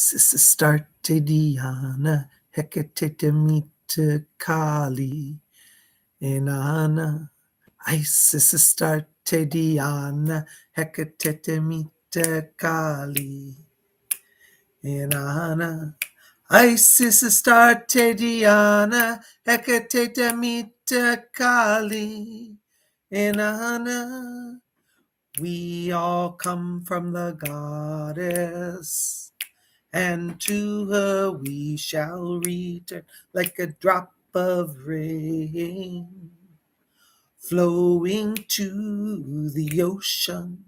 Isis Astarte Diana Hecate Mita Kali Inanna. Isis Astarte Diana Hecate Mita Kali Inanna. Isis Astarte Diana Hecate Mita Kali Inanna. We all come from the goddess, and to her we shall return like a drop of rain flowing to the ocean.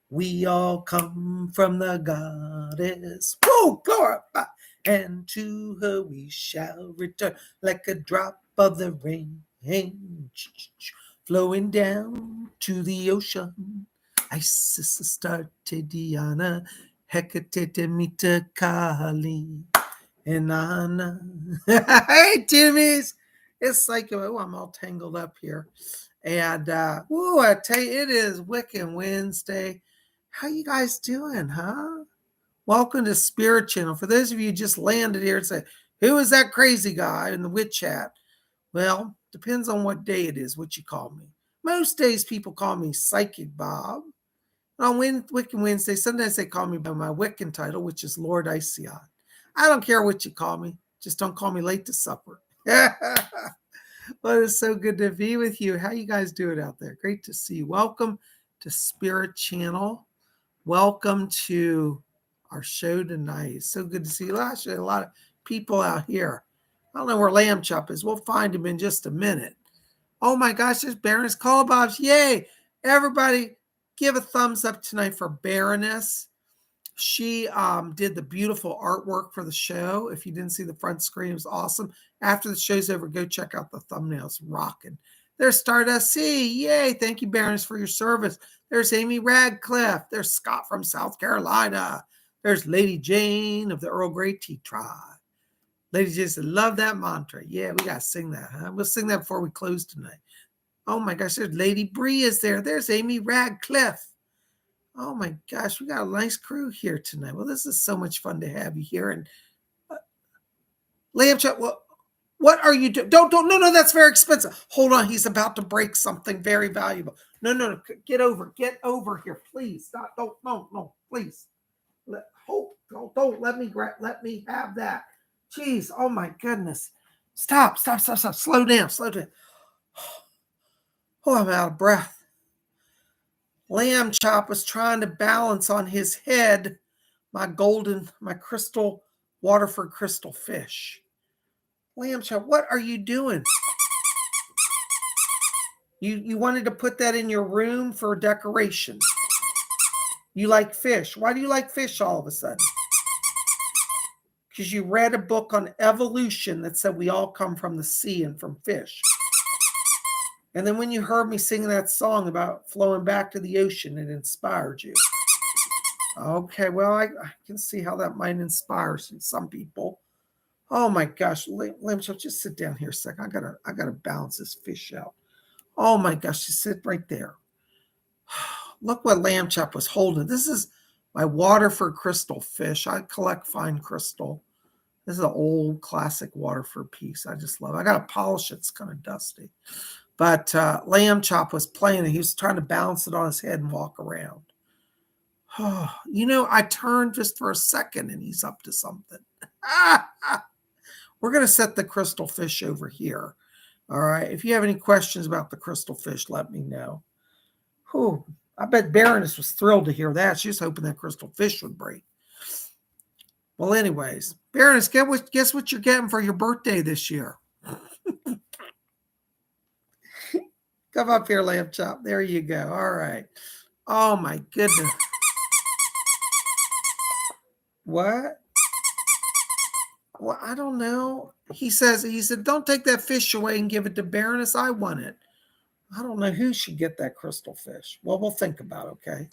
We all come from the goddess. Whoa, glorify! And to her we shall return like a drop of the rain flowing down to the ocean. Isis Astarte Diana Hecate Mita Kali Inanna. Hey, Timmy's. It's like, oh, I'm all tangled up here. And, I tell you, it is Wiccan Wednesday. How you guys doing, huh? Welcome to Spirit Channel. For those of you who just landed here and say, who is that crazy guy in the witch chat? Well, depends on what day it is, what you call me. Most days people call me Psychic Bob. On Wiccan Wednesday, sometimes they call me by my Wiccan title, which is Lord Iceon. I don't care what you call me. Just don't call me late to supper. Well, it's so good to be with you. How you guys doing out there? Great to see you. Welcome to Spirit Channel. Welcome to our show tonight. It's so good to see you. Actually, a lot of people out here. I don't know where Lamb Chop is. We'll find him in just a minute. Oh my gosh, there's Baroness Callabobs. Yay! Everybody, give a thumbs up tonight for Baroness. She did the beautiful artwork for the show. If you didn't see the front screen, it was awesome. After the show's over, go check out the thumbnails. Rocking. There's Stardust C. Yay. Thank you, Baroness, for your service. There's Amy Radcliffe. There's Scott from South Carolina. There's Lady Jane of the Earl Grey Tea Tribe. Lady Jane said, love that mantra. Yeah, we got to sing that, huh? We'll sing that before we close tonight. Oh, my gosh. There's Lady Bree is there. There's Amy Radcliffe. Oh my gosh, we got a nice crew here tonight. Well, this is so much fun to have you here. And Lamb Chop, what are you doing? No, that's very expensive. Hold on, he's about to break something very valuable. No, get over here, please. Stop, no, please. Don't let me have that. Jeez, oh my goodness. Stop. Slow down. Oh, I'm out of breath. Lamb Chop was trying to balance on his head my crystal Waterford crystal fish. Lamb Chop, what are you doing? You wanted to put that in your room for decoration. You like fish. Why do you like fish all of a sudden? Because you read a book on evolution that said we all come from the sea and from fish. And then when you heard me sing that song about flowing back to the ocean, it inspired you. Okay, well, I can see how that might inspire some people. Oh my gosh, Lamb Chop, just sit down here a second. I gotta balance this fish out. Oh my gosh, just sit right there. Look what Lamb Chop was holding. This is my Waterford crystal fish. I collect fine crystal. This is an old classic Waterford piece. I just love it. I gotta polish it. It's kind of dusty. But Lamb Chop was playing it. He was trying to balance it on his head and walk around. Oh, I turned just for a second and he's up to something. We're going to set the crystal fish over here. All right. If you have any questions about the crystal fish, let me know. Whew, I bet Baroness was thrilled to hear that. She was hoping that crystal fish would break. Well, anyways, Baroness, guess what you're getting for your birthday this year? Come up here, Lamb Chop. There you go. All right. Oh, my goodness. What? Well, I don't know. He said, don't take that fish away and give it to Baroness. I want it. I don't know who should get that crystal fish. Well, we'll think about it, okay?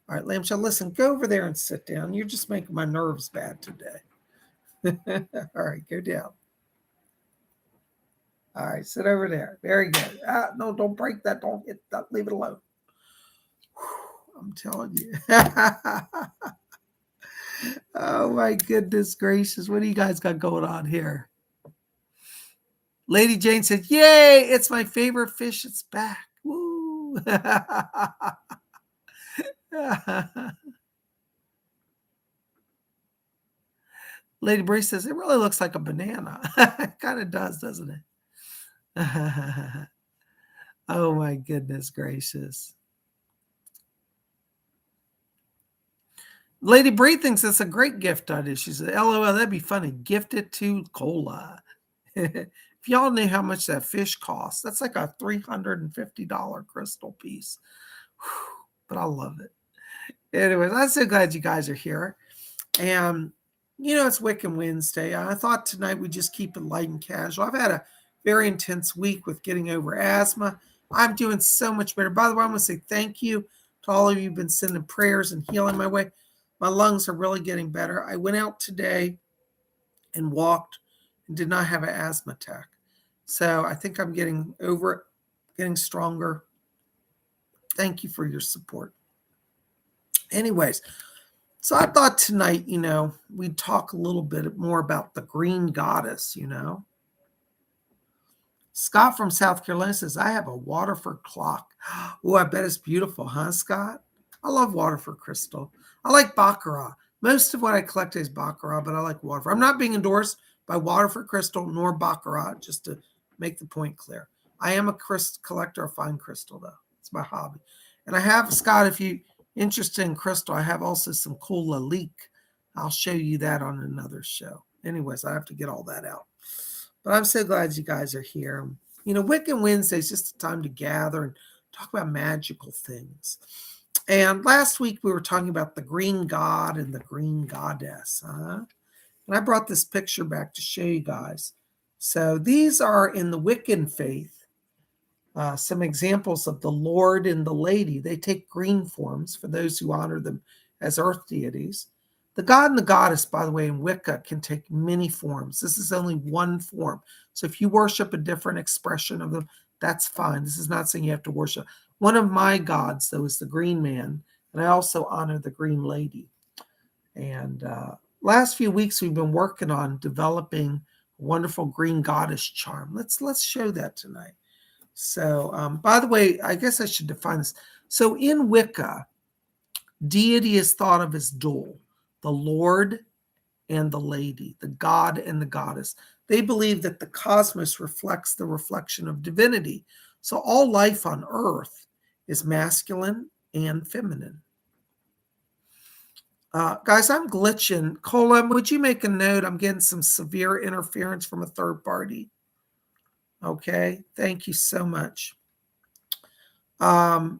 All right, Lamb Chop, listen, go over there and sit down. You're just making my nerves bad today. All right, go down. All right, sit over there. Very good. No, don't break that. Don't hit that. Leave it alone. Whew, I'm telling you. Oh my goodness gracious. What do you guys got going on here? Lady Jane said, yay, it's my favorite fish. It's back. Woo. Lady Bree says, it really looks like a banana. It kind of does, doesn't it? Oh my goodness gracious. Lady Bree thinks it's a great gift idea. She said, LOL, that'd be funny. Gift it to Cola. If y'all knew how much that fish costs, that's like a $350 crystal piece. Whew, but I love it. Anyways, I'm so glad you guys are here. And, it's Wiccan Wednesday. I thought tonight we'd just keep it light and casual. I've had a very intense week with getting over asthma. I'm doing so much better. By the way, I want to say thank you to all of you who've been sending prayers and healing my way. My lungs are really getting better. I went out today and walked and did not have an asthma attack. So I think I'm getting over it, getting stronger. Thank you for your support. Anyways, so I thought tonight, we'd talk a little bit more about the green goddess, Scott from South Carolina says, I have a Waterford clock. Oh, I bet it's beautiful, huh, Scott? I love Waterford crystal. I like Baccarat. Most of what I collect is Baccarat, but I like Waterford. I'm not being endorsed by Waterford crystal nor Baccarat, just to make the point clear. I am a collector of fine crystal, though. It's my hobby. And I have, Scott, if you're interested in crystal, I have also some cool Lalique. I'll show you that on another show. Anyways, I have to get all that out. But I'm so glad you guys are here. Wiccan Wednesday is just a time to gather and talk about magical things. And last week we were talking about the green god and the green goddess. And I brought this picture back to show you guys. So these are in the Wiccan faith, some examples of the Lord and the Lady. They take green forms for those who honor them as earth deities. The god and the goddess, by the way, in Wicca can take many forms. This is only one form. So if you worship a different expression of them, that's fine. This is not saying you have to worship. One of my gods, though, is the green man, and I also honor the green lady. And last few weeks, we've been working on developing a wonderful green goddess charm. Let's show that tonight. So, by the way, I guess I should define this. So in Wicca, deity is thought of as dual. The Lord and the Lady, the God and the Goddess. They believe that the cosmos reflects the reflection of divinity. So all life on earth is masculine and feminine. Guys, I'm glitching. Colin, would you make a note? I'm getting some severe interference from a third party. Okay, thank you so much. But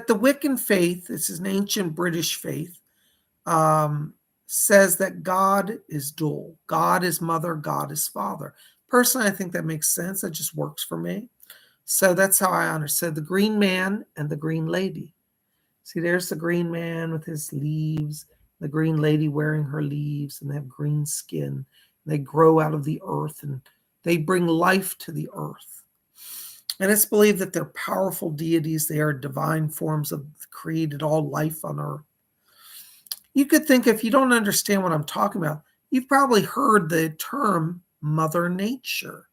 the Wiccan faith, this is an ancient British faith, says that God is dual. God is mother, God is father. Personally, I think that makes sense. That just works for me. So that's how I understand the green man and the green lady. See, there's the green man with his leaves, the green lady wearing her leaves, and they have green skin. They grow out of the earth, and they bring life to the earth. And it's believed that they're powerful deities. They are divine forms of created all life on earth. You could think, if you don't understand what I'm talking about, you've probably heard the term Mother Nature.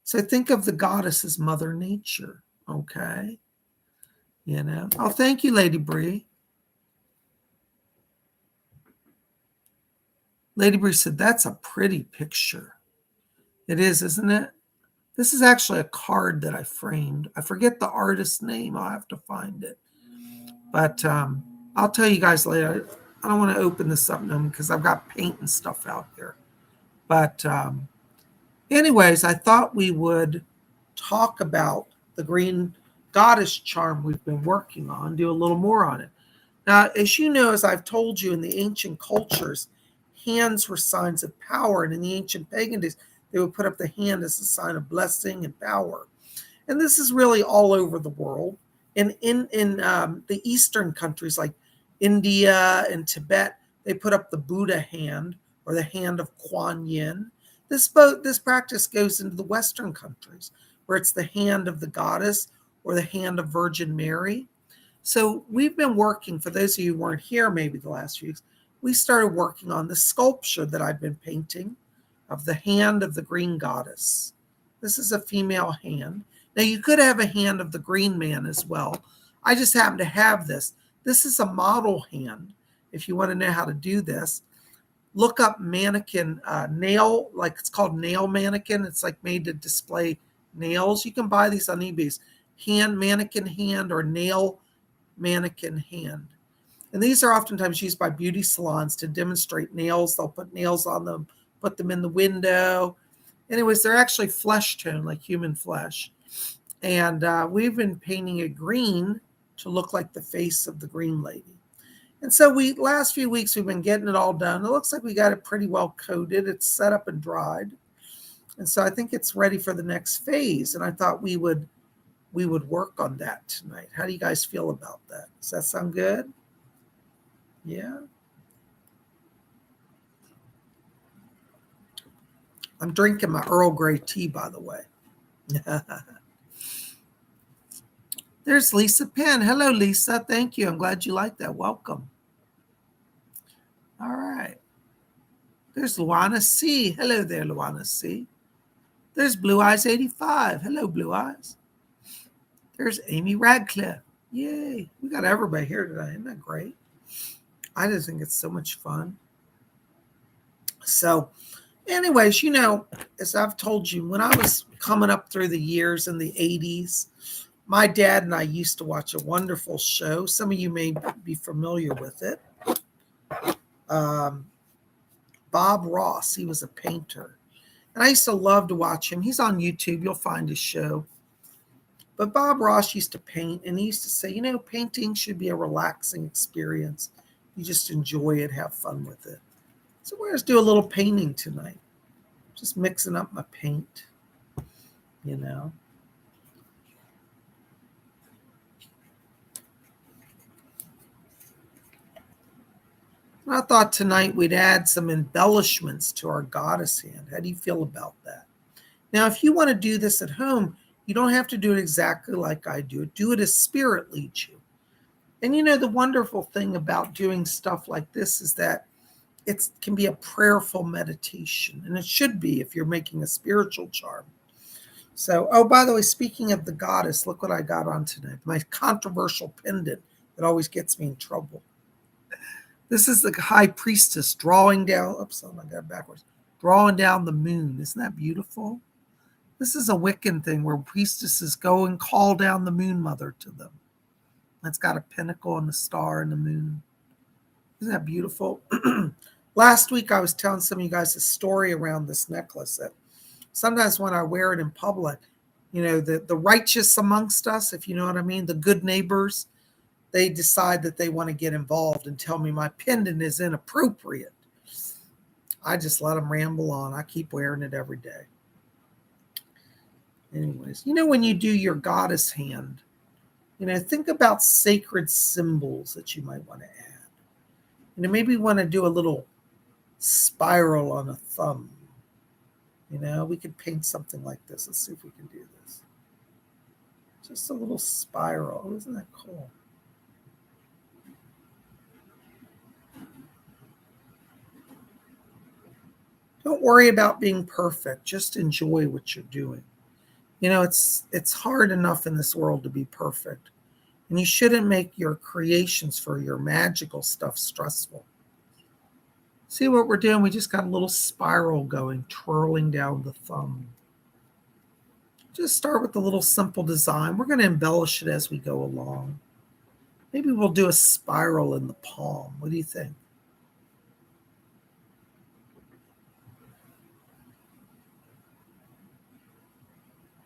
So think of the goddess as Mother Nature, okay? Oh, thank you, Lady Bree. Lady Bree said, that's a pretty picture. It is, isn't it? This is actually a card that I framed. I forget the artist's name. I'll have to find it. But I'll tell you guys later. I don't want to open this up now because I've got paint and stuff out here. But anyways, I thought we would talk about the green goddess charm we've been working on, do a little more on it. Now, as you know, as I've told you, in the ancient cultures, hands were signs of power. And in the ancient pagan days, they would put up the hand as a sign of blessing and power. And this is really all over the world. And in the Eastern countries like India and Tibet, they put up the Buddha hand or the hand of Kuan Yin. This practice goes into the Western countries, where it's the hand of the goddess or the hand of Virgin Mary. So we've been working, for those of you who weren't here maybe the last few weeks, we started working on the sculpture that I've been painting of the hand of the green goddess. This is a female hand. Now you could have a hand of the green man as well. I just happen to have this. This is a model hand. If you want to know how to do this, look up mannequin nail, like it's called nail mannequin. It's like made to display nails. You can buy these on eBay. Hand mannequin hand or nail mannequin hand. And these are oftentimes used by beauty salons to demonstrate nails. They'll put nails on them, put them in the window. Anyways, they're actually flesh tone, like human flesh. And we've been painting it green to look like the face of the green lady. And so last few weeks, we've been getting it all done. It looks like we got it pretty well coated. It's set up and dried. And so I think it's ready for the next phase. And I thought we would work on that tonight. How do you guys feel about that? Does that sound good? Yeah. I'm drinking my Earl Grey tea, by the way. There's Lisa Penn. Hello, Lisa. Thank you. I'm glad you like that. Welcome. All right. There's Luana C. Hello there, Luana C. There's Blue Eyes 85. Hello, Blue Eyes. There's Amy Radcliffe. Yay. We got everybody here today. Isn't that great? I just think it's so much fun. So, anyways, as I've told you, when I was coming up through the years in the 80s, my dad and I used to watch a wonderful show. Some of you may be familiar with it. Bob Ross, he was a painter. And I used to love to watch him. He's on YouTube. You'll find his show. But Bob Ross used to paint, and he used to say, painting should be a relaxing experience. You just enjoy it, have fun with it. So we're going to do a little painting tonight. Just mixing up my paint, And I thought tonight we'd add some embellishments to our goddess hand. How do you feel about that? Now, if you want to do this at home, you don't have to do it exactly like I do it. Do it as spirit leads you. And the wonderful thing about doing stuff like this is that it can be a prayerful meditation. And it should be if you're making a spiritual charm. So, by the way, speaking of the goddess, look what I got on tonight. My controversial pendant that always gets me in trouble. This is the high priestess drawing down, I got it backwards, drawing down the moon. Isn't that beautiful? This is a Wiccan thing where priestesses go and call down the moon mother to them. It's got a pinnacle and a star and the moon. Isn't that beautiful? Last week, I was telling some of you guys a story around this necklace that sometimes when I wear it in public, the righteous amongst us, if you know what I mean, the good neighbors, they decide that they want to get involved and tell me my pendant is inappropriate. I just let them ramble on. I keep wearing it every day. Anyways, when you do your goddess hand, think about sacred symbols that you might want to add. Maybe you want to do a little spiral on a thumb. We could paint something like this. Let's see if we can do this. Just a little spiral. Isn't that cool? Don't worry about being perfect. Just enjoy what you're doing. It's hard enough in this world to be perfect. And you shouldn't make your creations for your magical stuff stressful. See what we're doing? We just got a little spiral going, twirling down the thumb. Just start with a little simple design. We're going to embellish it as we go along. Maybe we'll do a spiral in the palm. What do you think?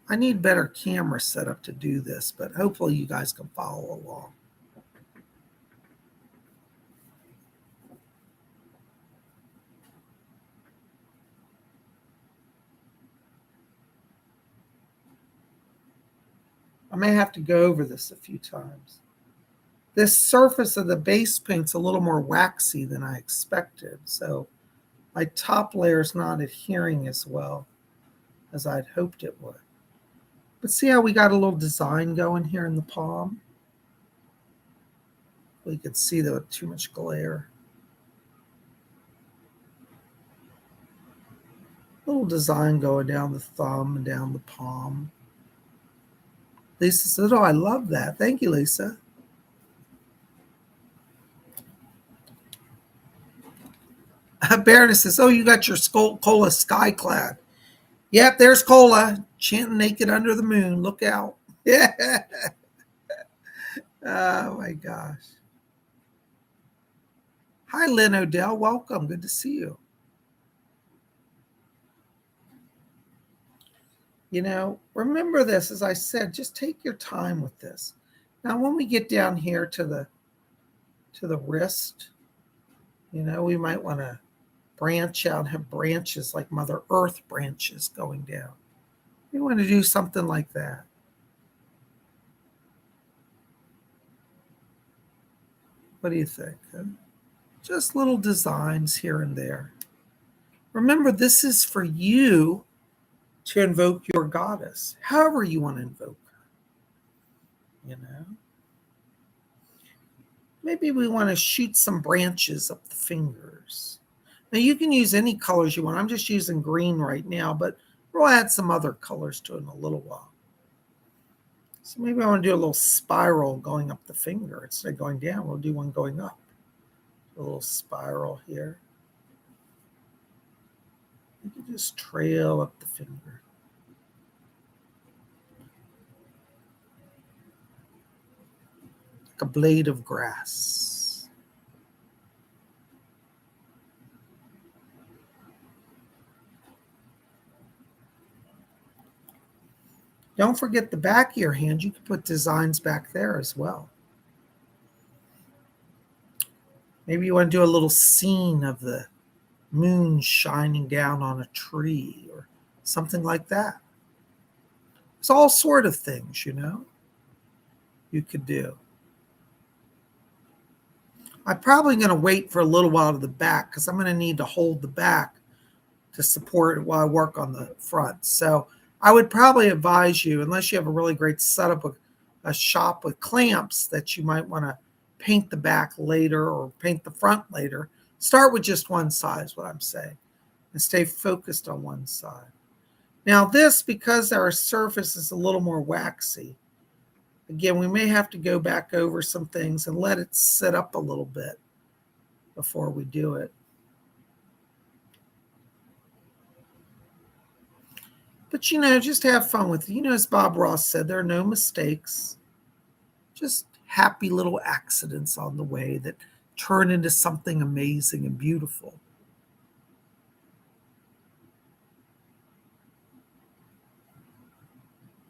I need better camera setup to do this, but hopefully you guys can follow along. I may have to go over this a few times. This surface of the base paint's a little more waxy than I expected, so my top layer is not adhering as well as I'd hoped it would. But see how we got a little design going here in the palm? We could see though too much glare. Little design going down the thumb and down the palm. Lisa said, "Oh, I love that. Thank you, Lisa." Baroness says, "Oh, you got your Cola Skyclad." Yep, there's Cola chanting naked under the moon. Look out. Yeah. Oh my gosh. Hi, Lynn Odell. Welcome. Good to see you. Remember this, as I said, just take your time with this. Now, when we get down here to the wrist, we might want to branch out and have branches like Mother Earth branches going down. We want to do something like that. What do you think? Just little designs here and there. Remember, this is for you to invoke your goddess, however you want to invoke her. Maybe we want to shoot some branches up the fingers. Now, you can use any colors you want. I'm just using green right now, but we'll add some other colors to it in a little while. So maybe I want to do a little spiral going up the finger. Instead of going down, we'll do one going up. A little spiral here. You can just trail up the finger. Like a blade of grass. Don't forget the back of your hand. You can put designs back there as well. Maybe you want to do a little scene of the moon shining down on a tree or something like that. It's all sort of things, you could do. I'm probably going to wait for a little while to the back because I'm going to need to hold the back to support it while I work on the front. So I would probably advise you, unless you have a really great setup of a shop with clamps, that you might want to paint the back later or paint the front later. Start with just one side is what I'm saying, and stay focused on one side. Now this, because our surface is a little more waxy, again, we may have to go back over some things and let it sit up a little bit before we do it. But, just have fun with it. As Bob Ross said, there are no mistakes, just happy little accidents on the way that turn into something amazing and beautiful.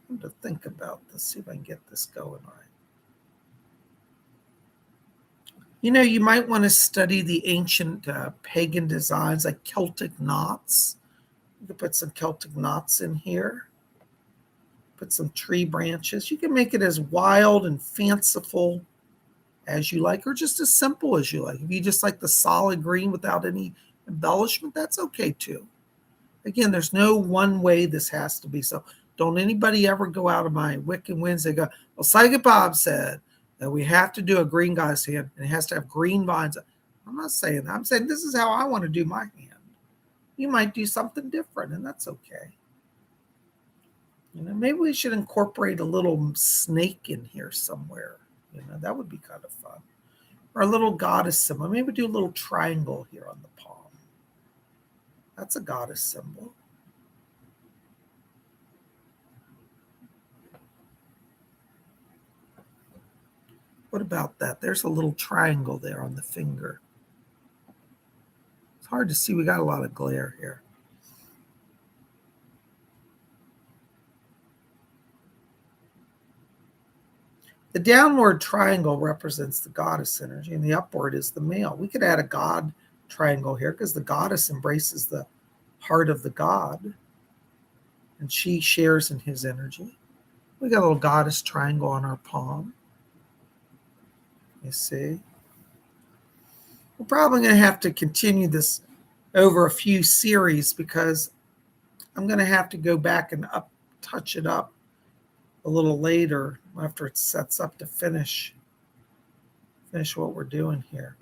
I'm going to think about this, see if I can get this going right. You might want to study the ancient pagan designs like Celtic knots. You could put some Celtic knots in here. Put some tree branches. You can make it as wild and fanciful as you like, or just as simple as you like. If you just like the solid green without any embellishment, that's okay too. Again, there's no one way this has to be. So don't anybody ever go out of my Wiccan Wednesday go, well, Psychic Bob said that we have to do a green goddess hand and it has to have green vines. I'm not saying that. I'm saying this is how I want to do my hand. You might do something different, and that's okay. Maybe we should incorporate a little snake in here somewhere. That would be kind of fun. Or a little goddess symbol. Maybe do a little triangle here on the palm. That's a goddess symbol. What about that? There's a little triangle there on the finger. It's hard to see. We got a lot of glare here. The downward triangle represents the goddess energy, and the upward is the male. We could add a god triangle here because the goddess embraces the heart of the god, and she shares in his energy. We got a little goddess triangle on our palm. You see? We're probably going to have to continue this over a few series because I'm going to have to go back and touch it up a little later after it sets up to finish finish what we're doing here.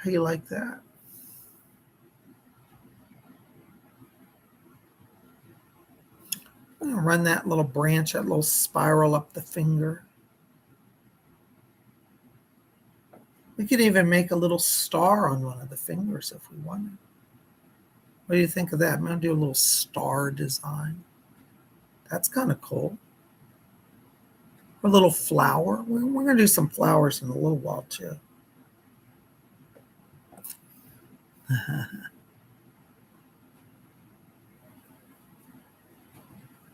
How you like that? I'm going to run that little branch, that little spiral up the finger. We could even make a little star on one of the fingers if we wanted. What do you think of that? I'm going to do a little star design. That's kind of cool. A little flower. We're going to do some flowers in a little while too.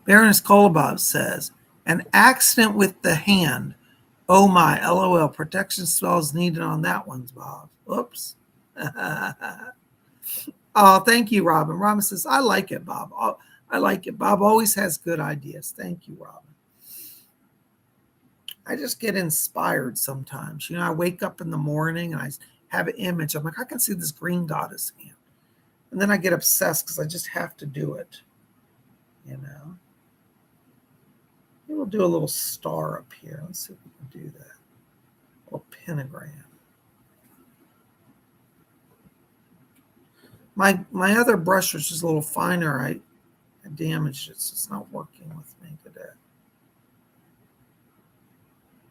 Baroness Kolobov says, an accident with the hand. Oh my, LOL. Protection spells needed on that one, Bob. Oops. Oh, thank you, Robin. Robin says, I like it, Bob. I like it. Bob always has good ideas. Thank you, Robin. I just get inspired sometimes. I wake up in the morning and I have an image. I'm like, I can see this green goddess hand. And then I get obsessed because I just have to do it. Maybe we'll do a little star up here. Let's see if we can do that. A little pentagram. My other brush was just a little finer. I damaged it, so it's not working with me today.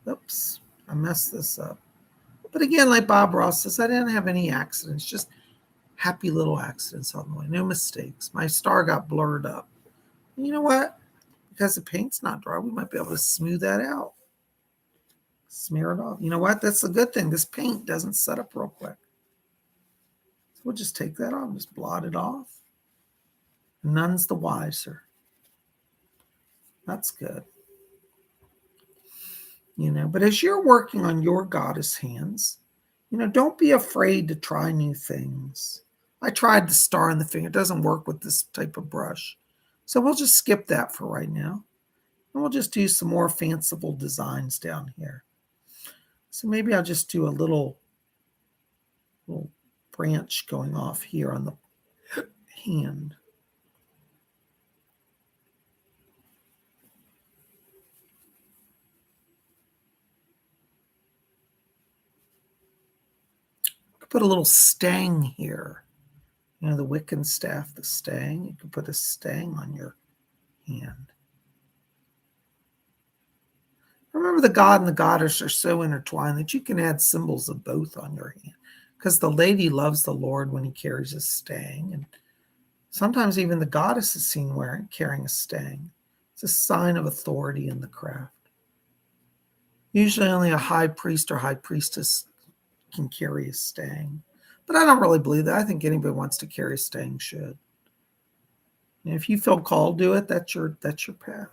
Oops, I messed this up. But again, like Bob Ross says, I didn't have any accidents, just happy little accidents on the way. No mistakes. My star got blurred up. And you know what? Because the paint's not dry, we might be able to smooth that out. Smear it off. You know what? That's a good thing. This paint doesn't set up real quick. So we'll just take that off, just blot it off. None's the wiser. That's good. But as you're working on your goddess hands, don't be afraid to try new things. I tried the star in the finger. It doesn't work with this type of brush. So we'll just skip that for right now. And we'll just do some more fanciful designs down here. So maybe I'll just do a little branch going off here on the hand. Put a little stang here. The Wiccan staff, the stang. You can put a stang on your hand. Remember, the god and the goddess are so intertwined that you can add symbols of both on your hand. Because the lady loves the Lord when he carries a stang. And sometimes even the goddess is seen carrying a stang. It's a sign of authority in the craft. Usually only a high priest or high priestess can carry a stang. But I don't really believe that. I think anybody wants to carry a stang should. And if you feel called to it, that's your path.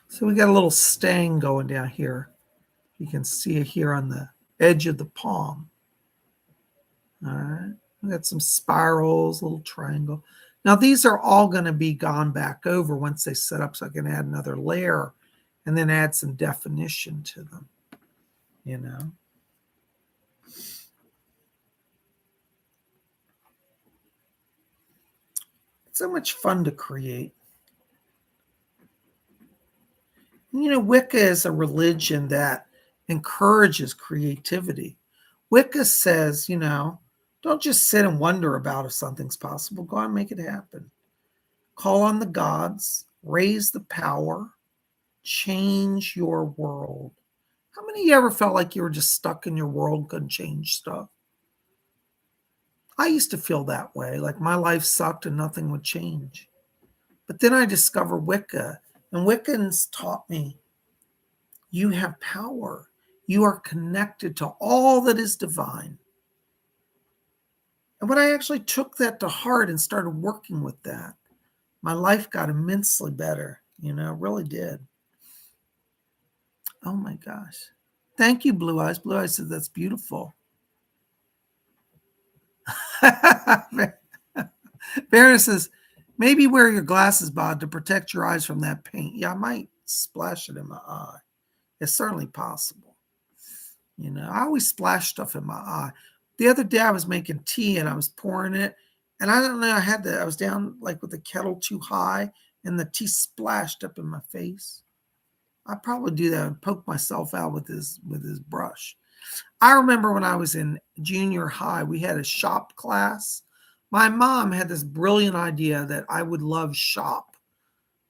So we got a little stang going down here. You can see it here on the edge of the palm. All right. We got some spirals, a little triangle. Now these are all going to be gone back over once they set up, so I can add another layer and then add some definition to them. It's so much fun to create. Wicca is a religion that encourages creativity. Wicca says, don't just sit and wonder about if something's possible. Go out and make it happen. Call on the gods, raise the power, change your world. How many of you ever felt like you were just stuck in your world, couldn't change stuff? I used to feel that way, like my life sucked and nothing would change. But then I discovered Wicca, and Wiccans taught me, you have power. You are connected to all that is divine. And when I actually took that to heart and started working with that, my life got immensely better. It really did. Oh my gosh. Thank you, Blue Eyes. Blue Eyes said that's beautiful. Baron says, maybe wear your glasses, Bob, to protect your eyes from that paint. Yeah, I might splash it in my eye. It's certainly possible. I always splash stuff in my eye. The other day I was making tea and I was pouring it. And I don't know, I was down like with the kettle too high and the tea splashed up in my face. I probably do that and poke myself out with his brush. I remember when I was in junior high, we had a shop class. My mom had this brilliant idea that I would love shop.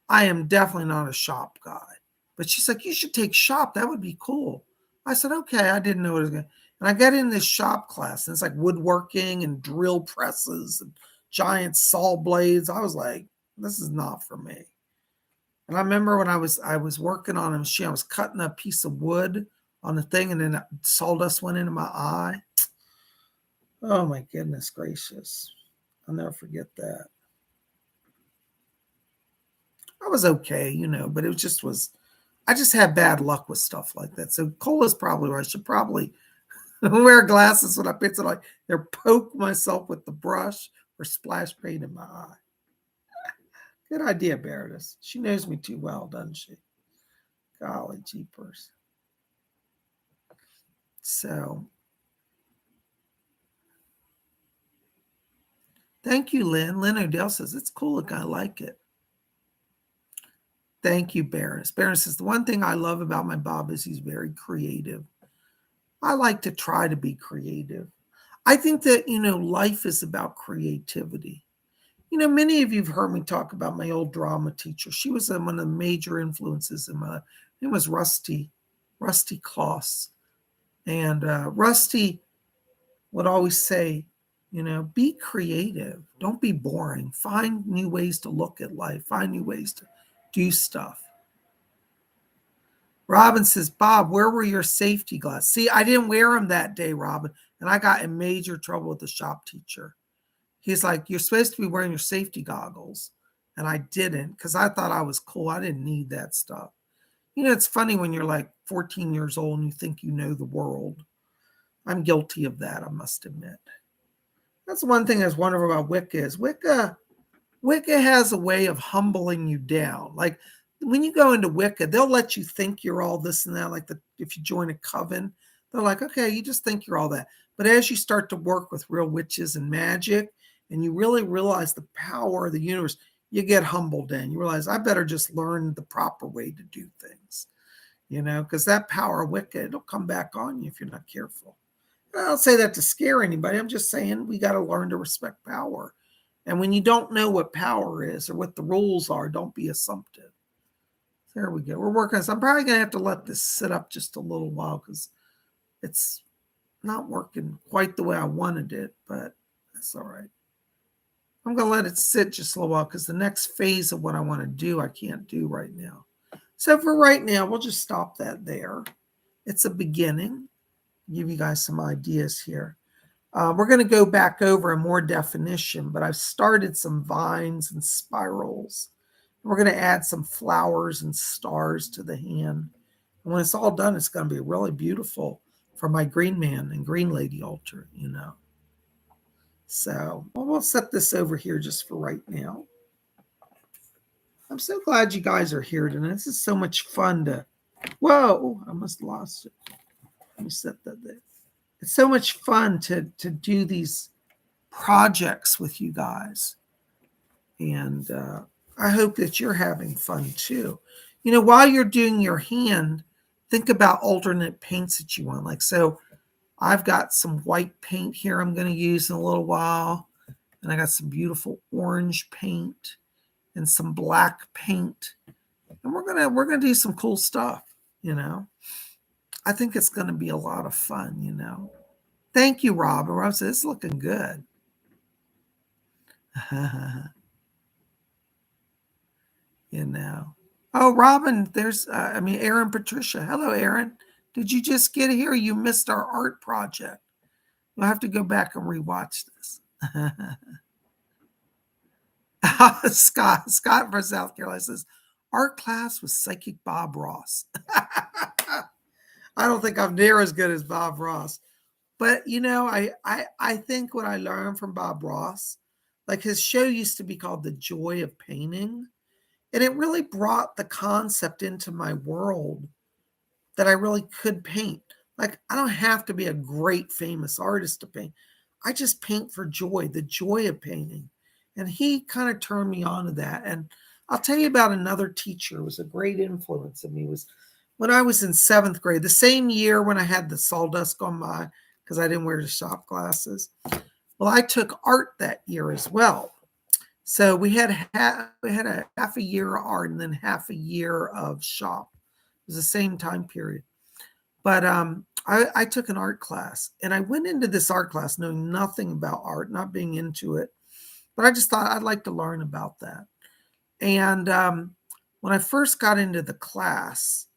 I am definitely not a shop guy. But she's like, you should take shop. That would be cool. I said, okay. I didn't know what it was going to. And I got in this shop class, and it's like woodworking and drill presses and giant saw blades. I was like, this is not for me. And I remember when I was working on a machine, I was cutting a piece of wood on the thing, and then sawdust went into my eye. Oh my goodness gracious. I'll never forget that. I was okay, but it just was, I just had bad luck with stuff like that. So Cola's probably right. I should probably wear glasses when I picture like either poke myself with the brush or splash paint in my eye. Good idea, Baroness. She knows me too well, doesn't she? Golly jeepers. So, thank you, Lynn. Lynn Odell says, it's cool. I like it. Thank you, Baroness. Baroness says, the one thing I love about my Bob is he's very creative. I like to try to be creative. I think that, life is about creativity. Many of you have heard me talk about my old drama teacher. She was one of the major influences in my life. It was Rusty Kloss. And Rusty would always say, be creative. Don't be boring. Find new ways to look at life. Find new ways to do stuff. Robin says, Bob, where were your safety glasses? See, I didn't wear them that day, Robin, and I got in major trouble with the shop teacher. He's like, you're supposed to be wearing your safety goggles. And I didn't because I thought I was cool. I didn't need that stuff. It's funny when you're like 14 years old and you think you know the world. I'm guilty of that, I must admit. That's one thing that's wonderful about Wicca is Wicca has a way of humbling you down. Like when you go into Wicca, they'll let you think you're all this and that. Like if you join a coven, they're like, okay, you just think you're all that. But as you start to work with real witches and magic, and you really realize the power of the universe, you get humbled in. You realize I better just learn the proper way to do things, because that power of Wicca, it'll come back on you if you're not careful. I don't say that to scare anybody. I'm just saying we got to learn to respect power. And when you don't know what power is or what the rules are, don't be assumptive. There we go. We're working on this. I'm probably going to have to let this sit up just a little while because it's not working quite the way I wanted it, but that's all right. I'm going to let it sit just a little while because the next phase of what I want to do, I can't do right now. So for right now, we'll just stop that there. It's a beginning. Give you guys some ideas here. We're going to go back over in more definition, but I've started some vines and spirals. We're going to add some flowers and stars to the hand. And when it's all done, it's going to be really beautiful for my green man and green lady altar, So we'll set this over here just for right now. I'm so glad you guys are here tonight. This is so much fun to... Whoa, I almost lost it. Let me set that there. It's so much fun to do these projects with you guys. And I hope that you're having fun too. While you're doing your hand, think about alternate paints that you want. Like, so I've got some white paint here I'm going to use in a little while. And I got some beautiful orange paint and some black paint. And we're going to do some cool stuff, I think it's going to be a lot of fun, Thank you, Rob. And Rob says, it's looking good. Oh, Robin, there's, Aaron Patricia. Hello, Aaron. Did you just get here? You missed our art project. You'll have to go back and rewatch this. Scott from South Carolina says, art class with Psychic Bob Ross. I don't think I'm near as good as Bob Ross. But, I think what I learned from Bob Ross, Like his show used to be called The Joy of Painting. And it really brought the concept into my world that I really could paint. Like, I don't have to be a great famous artist to paint. I just paint for joy, the joy of painting. And he kind of turned me on to that. And I'll tell you about another teacher who was a great influence on me. Was when I was in 7th grade, the same year when I had the sawdust on my, because I didn't wear the shop glasses. Well, I took art that year as well. So we had a half a year of art and then half a year of shop. It was the same time period. But I took an art class, and I went into this art class knowing nothing about art, not being into it. But I just thought I'd like to learn about that. And when I first got into the class,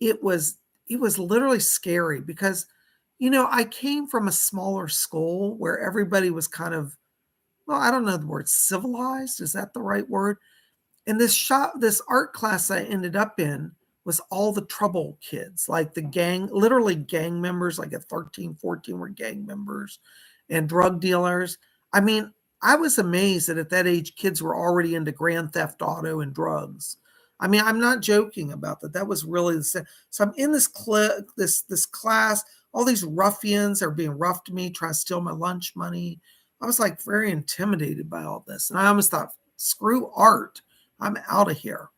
it was literally scary because, I came from a smaller school where everybody was kind of, well, I don't know the word civilized. Is that the right word? And this art class I ended up in was all the trouble kids, like the gang, literally gang members, like at 13, 14 were gang members and drug dealers. I mean, I was amazed that at that age, kids were already into grand theft auto and drugs. I mean, I'm not joking about that. That was really the same. So I'm in this class. All these ruffians are being rough to me, trying to steal my lunch money. I was like very intimidated by all this. And I almost thought, screw art. I'm out of here.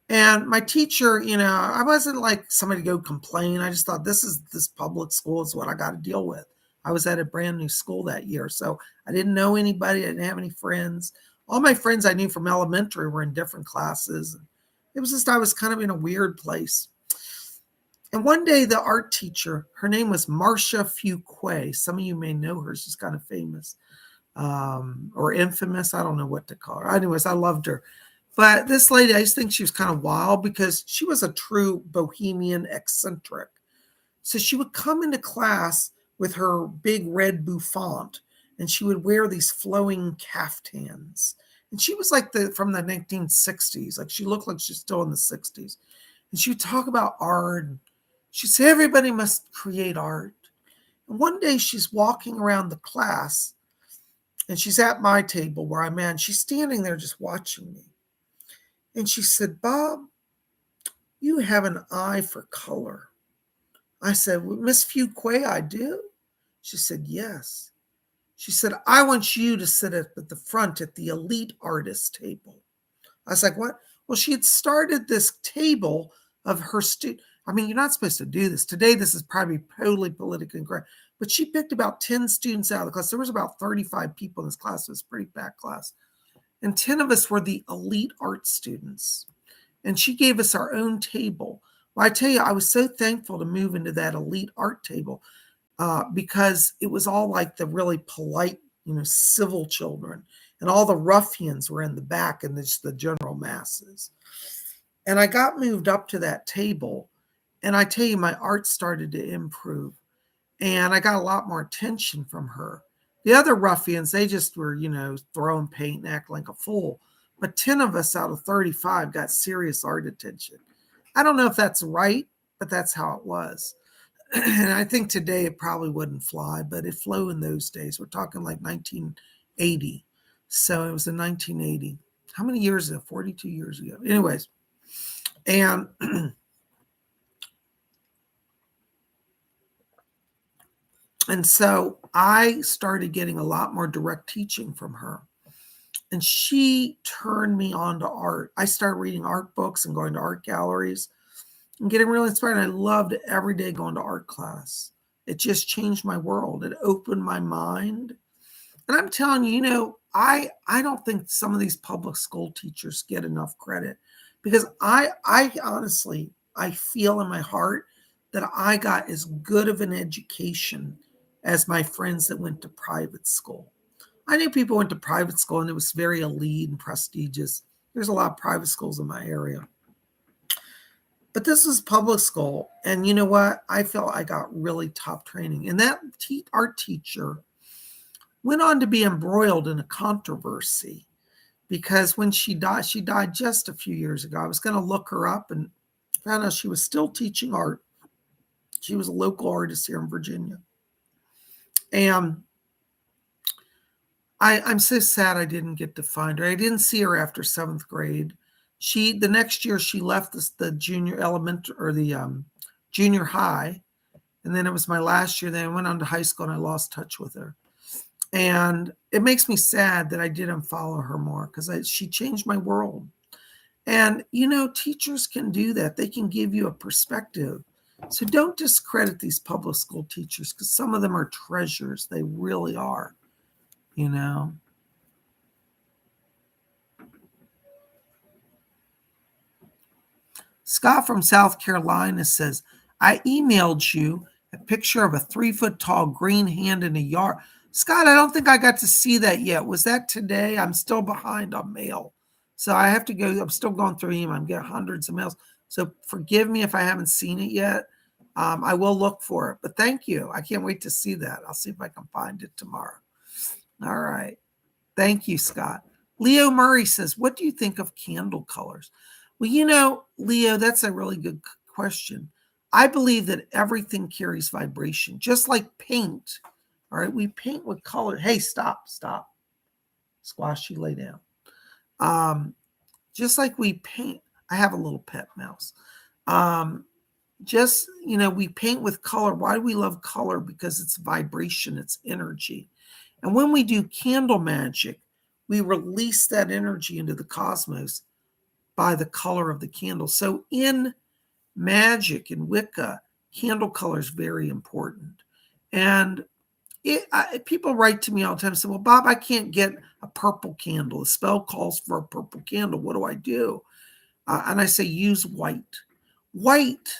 And my teacher, I wasn't like somebody to go complain. I just thought this public school is what I got to deal with. I was at a brand new school that year. So I didn't know anybody. I didn't have any friends. All my friends I knew from elementary were in different classes. It was just, I was kind of in a weird place. And one day the art teacher, her name was Marcia Fuqua. Some of you may know her. She's kind of famous or infamous. I don't know what to call her. Anyways, I loved her. But this lady, I just think she was kind of wild because she was a true bohemian eccentric. So she would come into class with her big red bouffant, and she would wear these flowing caftans. And she was like from the 1960s. Like she looked like she's still in the 60s. And she would talk about art. And she'd say, everybody must create art. And one day she's walking around the class, and she's at my table where I'm at. And she's standing there just watching me. And she said, Bob, you have an eye for color. I said, well, Miss Fuqua, I do. She said, yes. She said, I want you to sit at the front at the elite artist table. I was like, what? Well, she had started this table of her students. I mean, you're not supposed to do this. Today, this is probably totally politically incorrect. But she picked about 10 students out of the class. There was about 35 people in this class. It was a pretty packed class. And 10 of us were the elite art students. And she gave us our own table. Well, I tell you, I was so thankful to move into that elite art table because it was all like the really polite, civil children. And all the ruffians were in the back and just the general masses. And I got moved up to that table. And I tell you, my art started to improve. And I got a lot more attention from her. The other ruffians, they just were, throwing paint and acting like a fool. But 10 of us out of 35 got serious art attention. I don't know if that's right, but that's how it was. And I think today it probably wouldn't fly, but it flew in those days. We're talking like 1980. So it was in 1980. How many years ago? 42 years ago. Anyways, and And so I started getting a lot more direct teaching from her. And she turned me on to art. I started reading art books and going to art galleries and getting really inspired. I loved every day going to art class. It just changed my world. It opened my mind. And I'm telling you, I don't think some of these public school teachers get enough credit because I honestly, I feel in my heart that I got as good of an education as my friends that went to private school. I knew people went to private school and it was very elite and prestigious. There's a lot of private schools in my area. But this was public school. And you know what? I felt I got really top training. And that art teacher went on to be embroiled in a controversy because when she died just a few years ago. I was going to look her up and found out she was still teaching art. She was a local artist here in Virginia. And I'm so sad I didn't get to find her. I didn't see her after 7th grade. The next year she left the junior element or the junior high. And then it was my last year. Then I went on to high school and I lost touch with her. And it makes me sad that I didn't follow her more because she changed my world. And, teachers can do that. They can give you a perspective. So don't discredit these public school teachers because some of them are treasures. They really are, Scott from South Carolina says, I emailed you a picture of a 3-foot tall green hand in a yard. Scott, I don't think I got to see that yet. Was that today? I'm still behind on mail. So I have to go. I'm still going through email. I'm getting hundreds of mails. So forgive me if I haven't seen it yet. I will look for it. But thank you. I can't wait to see that. I'll see if I can find it tomorrow. All right. Thank you, Scott. Leo Murray says, what do you think of candle colors? Well, Leo, that's a really good question. I believe that everything carries vibration, just like paint. All right, we paint with color. Hey, stop. Squash, you lay down. Just like we paint. I have a little pet mouse. We paint with color. Why do we love color? Because it's vibration, it's energy. And when we do candle magic, we release that energy into the cosmos by the color of the candle. So in magic, in Wicca, candle color is very important. And people write to me all the time and say, well, Bob, I can't get a purple candle. The spell calls for a purple candle. What do I do? And I say, use white. White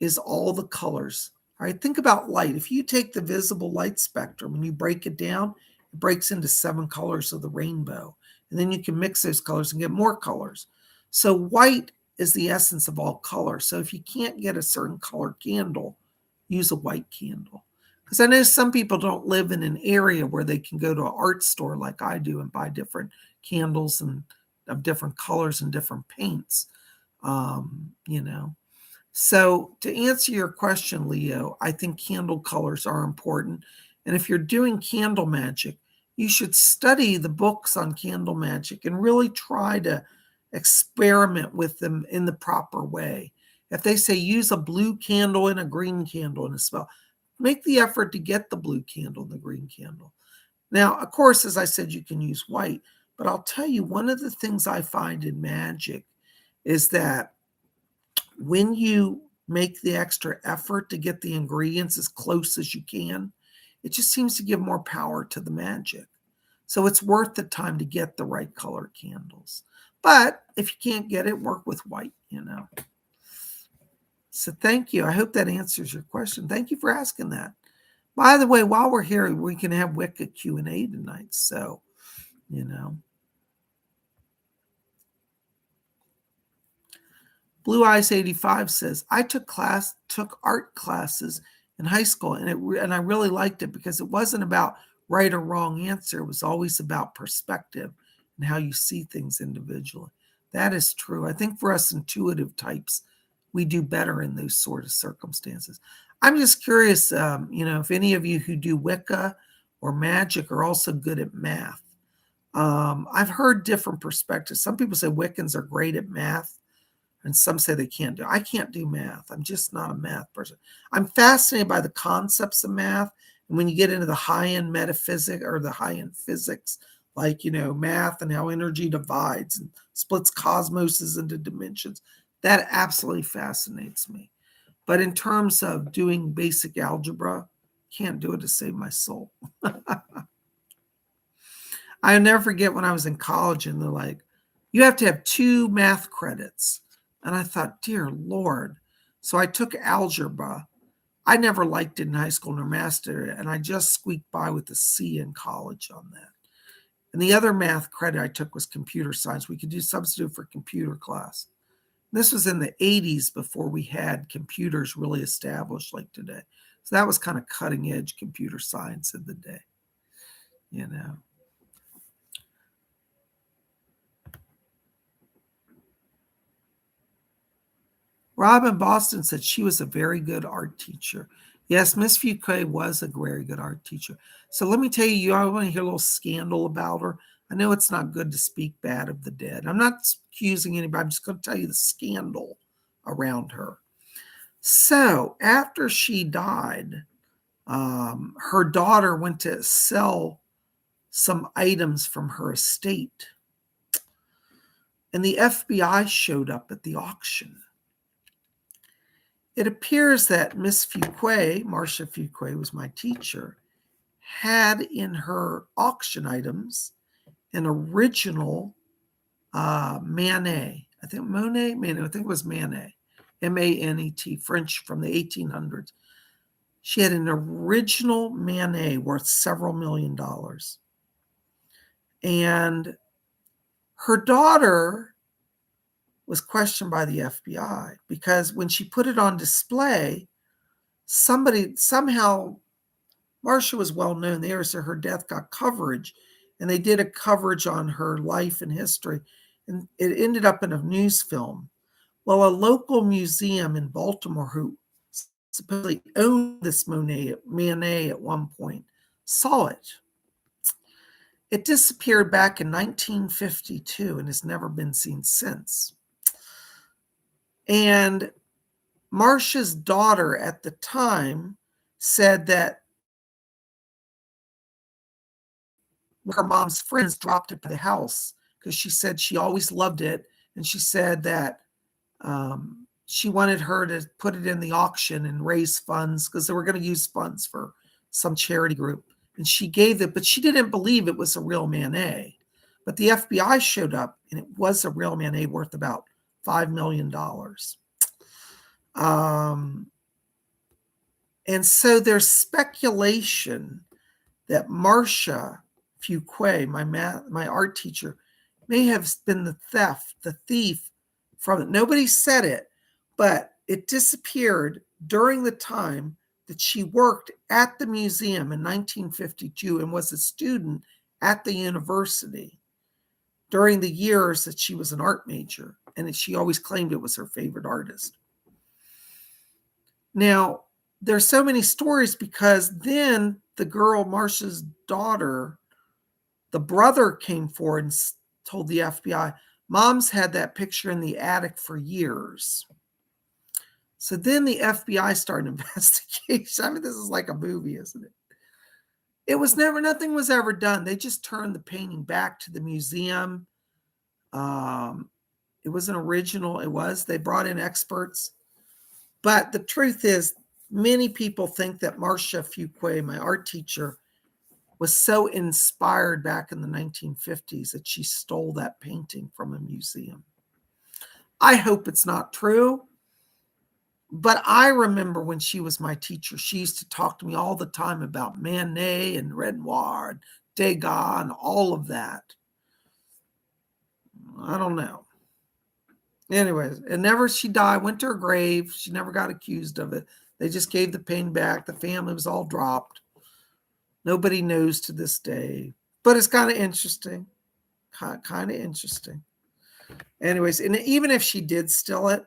is all the colors. All right, think about light. If you take the visible light spectrum and you break it down, it breaks into 7 colors of the rainbow. And then you can mix those colors and get more colors. So white is the essence of all color. So if you can't get a certain color candle, use a white candle. Because I know some people don't live in an area where they can go to an art store like I do and buy different candles and of different colors and different paints. So to answer your question, Leo, I think candle colors are important. And if you're doing candle magic, you should study the books on candle magic and really try to experiment with them in the proper way. If they say use a blue candle and a green candle in a spell, make the effort to get the blue candle and the green candle. Now, of course, as I said, you can use white, but I'll tell you, one of the things I find in magic is that when you make the extra effort to get the ingredients as close as you can, it just seems to give more power to the magic. So it's worth the time to get the right color candles. But if you can't get it, work with white, So thank you. I hope that answers your question. Thank you for asking that. By the way, while we're here, we can have Wicca Q&A tonight. So, Blue Eyes 85 says, I took art classes in high school, and I really liked it because it wasn't about right or wrong answer. It was always about perspective and how you see things individually. That is true. I think for us intuitive types, we do better in those sort of circumstances. I'm just curious, if any of you who do Wicca or magic are also good at math. I've heard different perspectives. Some people say Wiccans are great at math, and some say they can't do. I can't do math. I'm just not a math person. I'm fascinated by the concepts of math. And when you get into the high-end metaphysics or the high-end physics, like, math and how energy divides and splits cosmoses into dimensions, that absolutely fascinates me. But in terms of doing basic algebra, can't do it to save my soul. I'll never forget when I was in college and they're like, you have to have 2 math credits. And I thought, dear Lord. So I took algebra. I never liked it in high school nor mastered it. And I just squeaked by with a C in college on that. And the other math credit I took was computer science. We could do substitute for computer class. This was in the 80s before we had computers really established like today. So that was kind of cutting edge computer science in the day, Rob in Boston said she was a very good art teacher. Yes, Miss Fuquay was a very good art teacher. So let me tell you, I want to hear a little scandal about her. I know it's not good to speak bad of the dead. I'm not accusing anybody. I'm just going to tell you the scandal around her. So after she died, her daughter went to sell some items from her estate. And the FBI showed up at the auction. It appears that Miss Fuquay, Marcia Fuquay was my teacher, had in her auction items an original Manet. I think Monet, Manet, I think it was Manet, Manet, French from the 1800s. She had an original Manet worth several $1,000,000. And her daughter was questioned by the FBI because when she put it on display, somehow, Marcia was well known there, so her death got coverage, and they did a coverage on her life and history, and it ended up in a news film. Well, a local museum in Baltimore who supposedly owned this Manet at one point saw it. It disappeared back in 1952 and has never been seen since. And Marcia's daughter at the time said that her mom's friends dropped it to the house because she said she always loved it. And she said that she wanted her to put it in the auction and raise funds because they were going to use funds for some charity group. And she gave it, but she didn't believe it was a real Manet. But the FBI showed up and it was a real Manet worth about $5 million. And so there's speculation that Marcia Fuquay, my art teacher, may have been the thief from it. Nobody said it, but it disappeared during the time that she worked at the museum in 1952 and was a student at the university during the years that she was an art major. And she always claimed it was her favorite artist. Now, there's so many stories because then the girl, Marcia's daughter, the brother came forward and told the FBI, Mom's had that picture in the attic for years. So then the FBI started an investigation. I mean, this is like a movie, isn't it? Nothing was ever done. They just turned the painting back to the museum. It was an original. They brought in experts. But the truth is, many people think that Marcia Fuquay, my art teacher, was so inspired back in the 1950s that she stole that painting from a museum. I hope it's not true, but I remember when she was my teacher, she used to talk to me all the time about Manet and Renoir and Degas and all of that. I don't know. Anyways, she died, went to her grave. She never got accused of it. They just gave the painting back. The family was all dropped. Nobody knows to this day, but it's kind of interesting. Kind of interesting. Anyways, and even if she did steal it,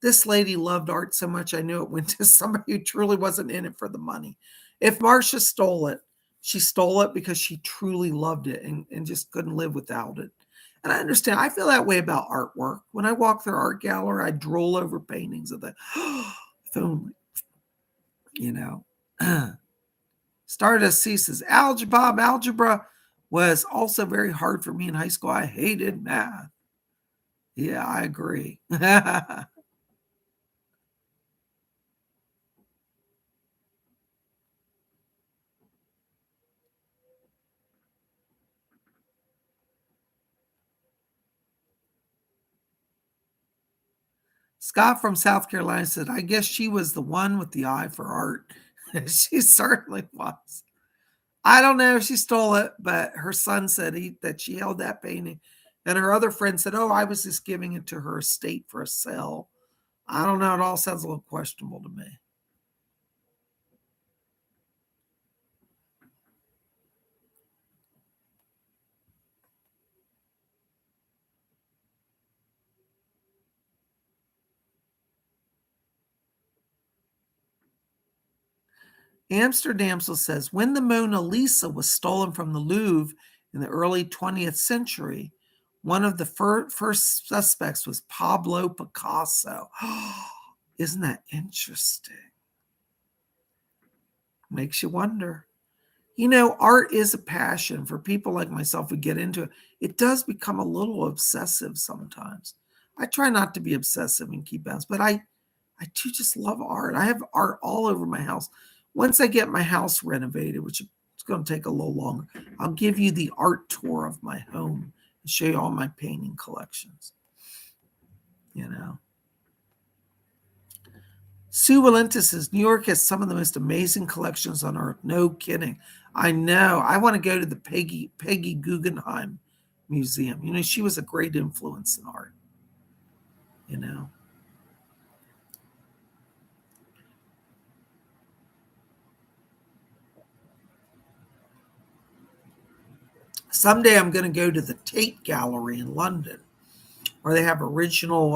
this lady loved art so much, I knew it went to somebody who truly wasn't in it for the money. If Marcia stole it, she stole it because she truly loved it and just couldn't live without it. And I understand. I feel that way about artwork. When I walk through art gallery, I drool over paintings of the, if only, Stardust ceases. Algebra was also very hard for me in high school. I hated math. Yeah, I agree. Scott from South Carolina said, I guess she was the one with the eye for art. She certainly was. I don't know if she stole it, but her son said that she held that painting. And her other friend said, oh, I was just giving it to her estate for a sale. I don't know. It all sounds a little questionable to me. Amsterdam says, when the Mona Lisa was stolen from the Louvre in the early 20th century, one of the first suspects was Pablo Picasso. Isn't that interesting? Makes you wonder. You know, art is a passion for people like myself who get into it. It does become a little obsessive sometimes. I try not to be obsessive and keep bounds, but I do just love art. I have art all over my house. Once I get my house renovated, which is going to take a little longer, I'll give you the art tour of my home and show you all my painting collections. You know. Sue Valenta says, New York has some of the most amazing collections on earth. No kidding. I know. I want to go to the Peggy Guggenheim Museum. You know, she was a great influence in art. You know. Someday I'm going to go to the Tate Gallery in London, where they have original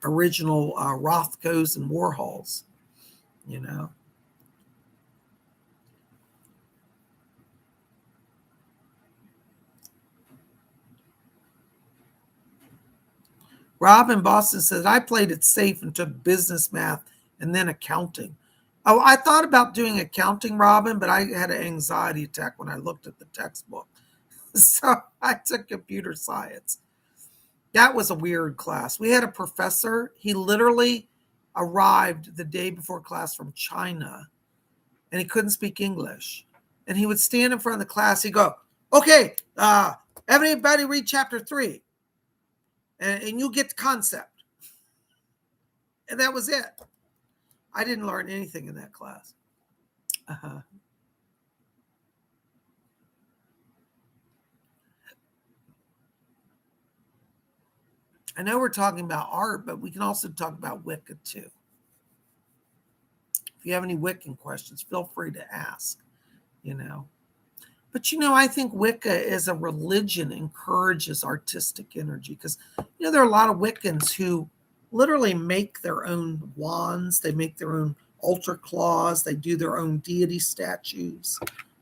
Rothkos and Warhols. You know. Rob in Boston says, I played it safe and took business math and then accounting. Oh, I thought about doing accounting, Robin, but I had an anxiety attack when I looked at the textbook. So I took computer science. That was a weird class. We had a professor. He literally arrived the day before class from China, and he couldn't speak English. And he would stand in front of the class. He'd go, okay, everybody read chapter 3, and you get the concept. And that was it. I didn't learn anything in that class. Uh-huh. I know we're talking about art, but we can also talk about Wicca too. If you have any Wiccan questions, feel free to ask, you know. But, you know, I think Wicca as a religion encourages artistic energy because, you know, there are a lot of Wiccans who literally make their own wands. They make their own altar claws. They do their own deity statues.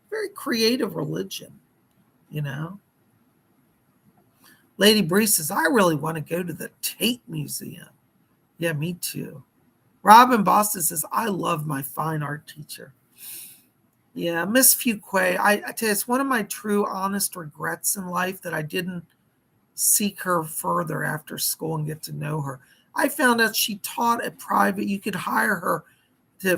Very creative religion, you know. Lady Bree says, I really want to go to the Tate Museum. Yeah, me too. Robin Boston says, I love my fine art teacher. Yeah, Miss Fuquay, I tell you, it's one of my true, honest regrets in life that I didn't seek her further after school and get to know her. I found out she taught a private, you could hire her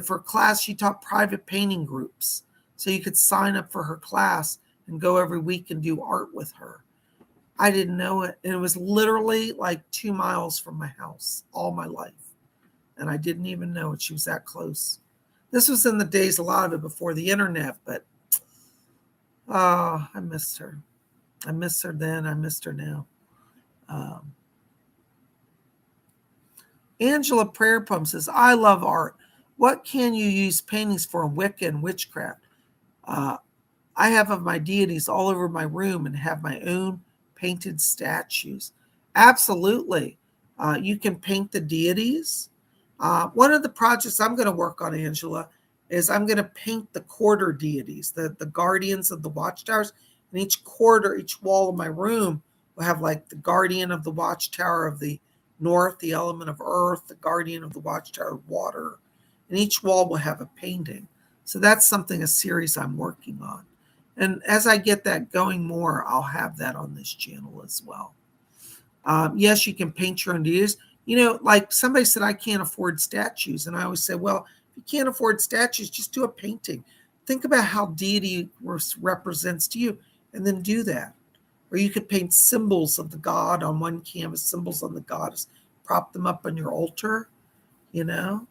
for class. She taught private painting groups. So you could sign up for her class and go every week and do art with her. I didn't know it. And it was literally like 2 miles from my house all my life. And I didn't even know it. She was that close. This was in the days, a lot of it before the internet, but I missed her. I missed her then. I missed her now. Angela Prayer Pump says, I love art. What can you use paintings for in Wicca and witchcraft? I have of my deities all over my room and have my own painted statues. Absolutely. You can paint the deities. One of the projects I'm going to work on, Angela, is I'm going to paint the quarter deities, the guardians of the watchtowers. And each quarter, each wall of my room will have like the guardian of the watchtower of the north, the element of earth, the guardian of the watchtower of water. And each wall will have a painting. So that's something, a series I'm working on. And as I get that going more, I'll have that on this channel as well. Yes, you can paint your own deities. You know, like somebody said, I can't afford statues. And I always say, well, if you can't afford statues, just do a painting. Think about how deity represents to you and then do that. Or you could paint symbols of the god on one canvas, symbols on the goddess, prop them up on your altar, you know.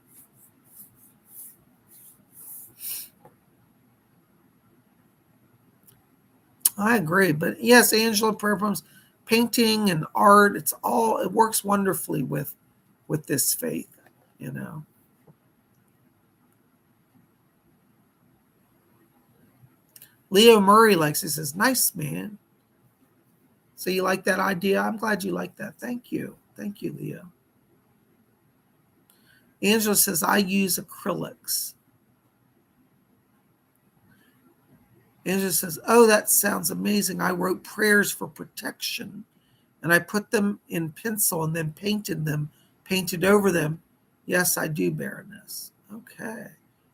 I agree. But yes, Angela Purpum's painting and art, it works wonderfully with this faith, you know. Leo Murray likes it, says, nice, man. So you like that idea? I'm glad you like that. Thank you. Thank you, Leo. Angela says, I use acrylics. Angela says, oh, that sounds amazing. I wrote prayers for protection and I put them in pencil and then painted over them. Yes, I do, Baroness. Okay.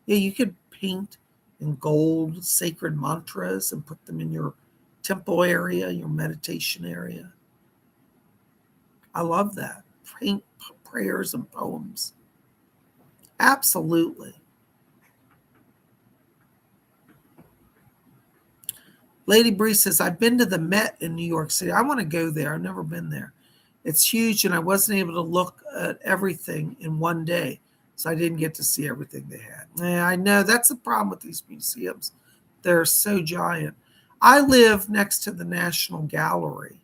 Yeah, you could paint in gold sacred mantras and put them in your temple area, your meditation area. I love that. Paint prayers and poems. Absolutely. Lady Bree says, I've been to the Met in New York City. I want to go there. I've never been there. It's huge, and I wasn't able to look at everything in one day, so I didn't get to see everything they had. Yeah, I know. That's the problem with these museums. They're so giant. I live next to the National Gallery,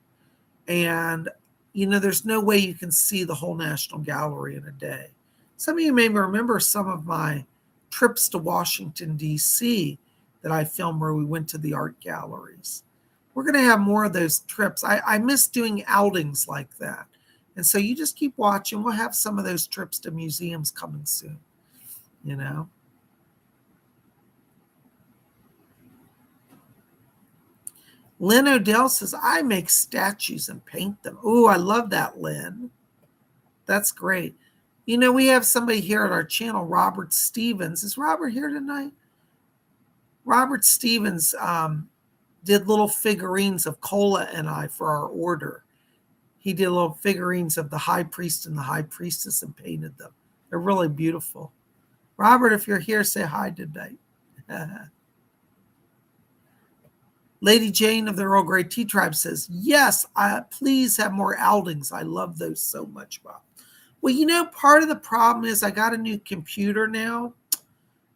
and, there's no way you can see the whole National Gallery in a day. Some of you may remember some of my trips to Washington, D.C., that I filmed where we went to the art galleries. We're going to have more of those trips. I miss doing outings like that. And so you just keep watching. We'll have some of those trips to museums coming soon, Lynn Odell says, I make statues and paint them. Oh, I love that, Lynn. That's great. We have somebody here at our channel, Robert Stevens. Is Robert here tonight? Robert Stevens did little figurines of Cola and I for our order. He did little figurines of the high priest and the high priestess and painted them. They're really beautiful. Robert, if you're here, say hi tonight. Lady Jane of the Earl Grey Tea Tribe says, yes, please have more outings. I love those so much, Bob. Well, part of the problem is I got a new computer now.